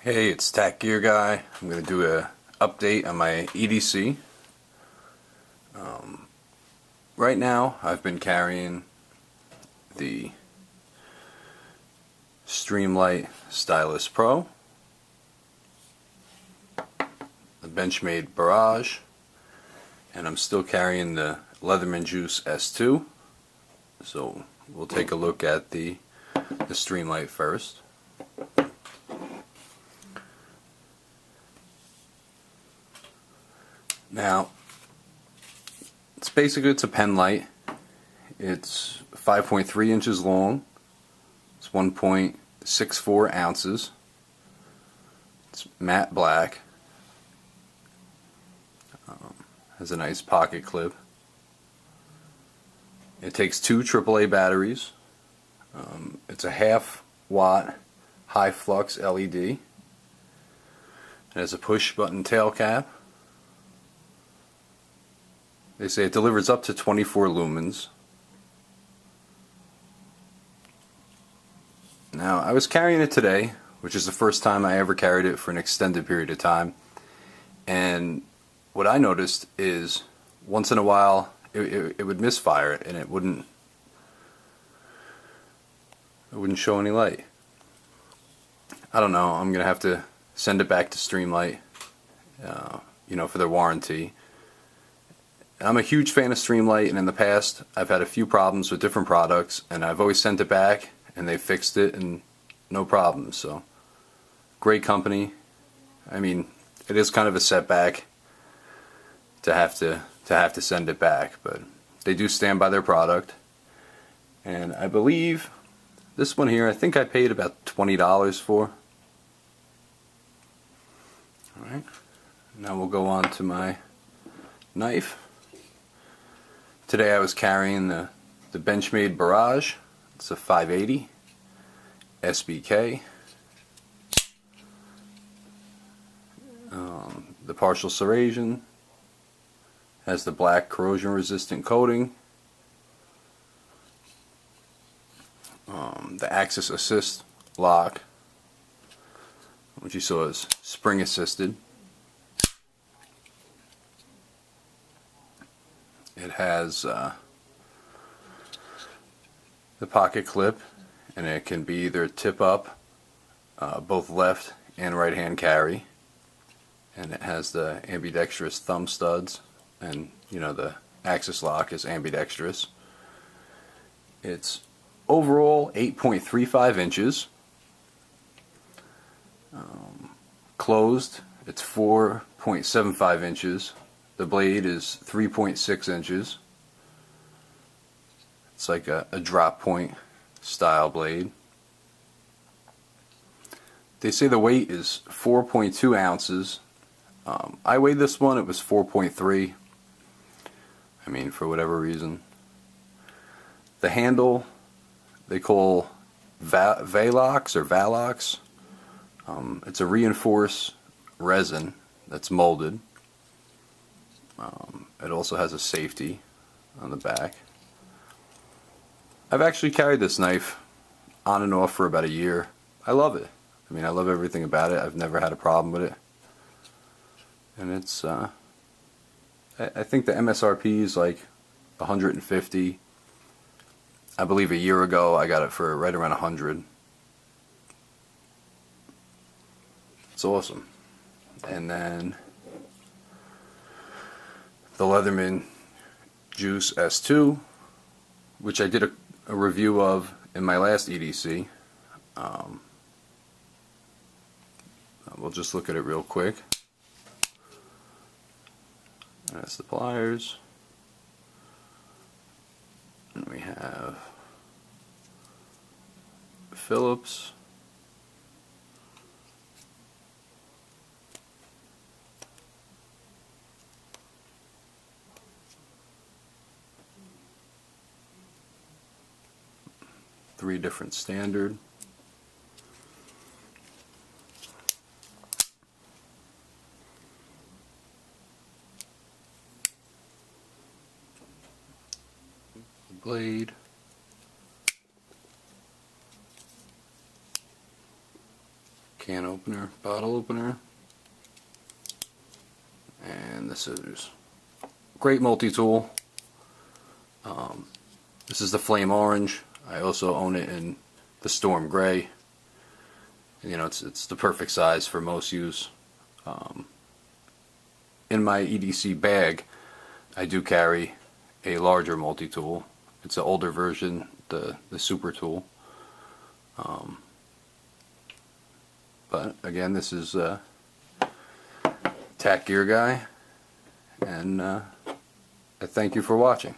Hey, it's tacgearguy. I'm going to do a update on my EDC. Right now, I've been carrying the Streamlight Stylus Pro, the Benchmade Barrage, and I'm still carrying the Leatherman Juice S2. So we'll take a look at the Streamlight first. Now, it's a pen light. It's 5.3 inches long. It's 1.64 ounces. It's matte black. Has a nice pocket clip. It takes two AAA batteries. It's a half-watt high flux LED. It has a push button tail cap. They say it delivers up to 24 lumens. Now, I was carrying it today, which is the first time I ever carried it for an extended period of time. And what I noticed is once in a while it would misfire and it wouldn't show any light. I don't know, I'm going to have to send it back to Streamlight, for their warranty. I'm a huge fan of Streamlight, and in the past I've had a few problems with different products, and I've always sent it back and they fixed it and no problems. So great company. I mean, it is kind of a setback to have to send it back, but they do stand by their product. And I believe this one here, I think I paid about $20 for. Alright, now we'll go on to my knife. Today I was carrying the Benchmade Barrage. It's a 580 SBK. The partial serration has the black corrosion resistant coating. The Axis Assist lock, which you saw is spring assisted. It has the pocket clip, and it can be either tip up, both left and right hand carry, and it has the ambidextrous thumb studs, and the axis lock is ambidextrous. It's overall 8.35 inches. Closed, it's 4.75 inches. The blade is 3.6 inches. It's like a drop point style blade. They say the weight is 4.2 ounces. I weighed this one, it was 4.3. I mean, for whatever reason. The handle they call Velox or Valox. It's a reinforced resin that's molded. It also has a safety on the back. I've actually carried this knife on and off for about a year. I love it. I mean, I love everything about it. I've never had a problem with it. And it's, I think the MSRP is like $150. I believe a year ago I got it for right around $100. It's awesome. And then the Leatherman Juice S2, which I did a review of in my last EDC. We'll just look at it real quick. That's the pliers. And we have Phillips. Three different standard. Blade. can opener, bottle opener, and the scissors. Great multi-tool. This is the flame orange. I also own it in the storm gray. You know, it's the perfect size for most use. In my EDC bag, I do carry a larger multi-tool. It's an older version, the super tool. But again, this is tacgearguy, and I thank you for watching.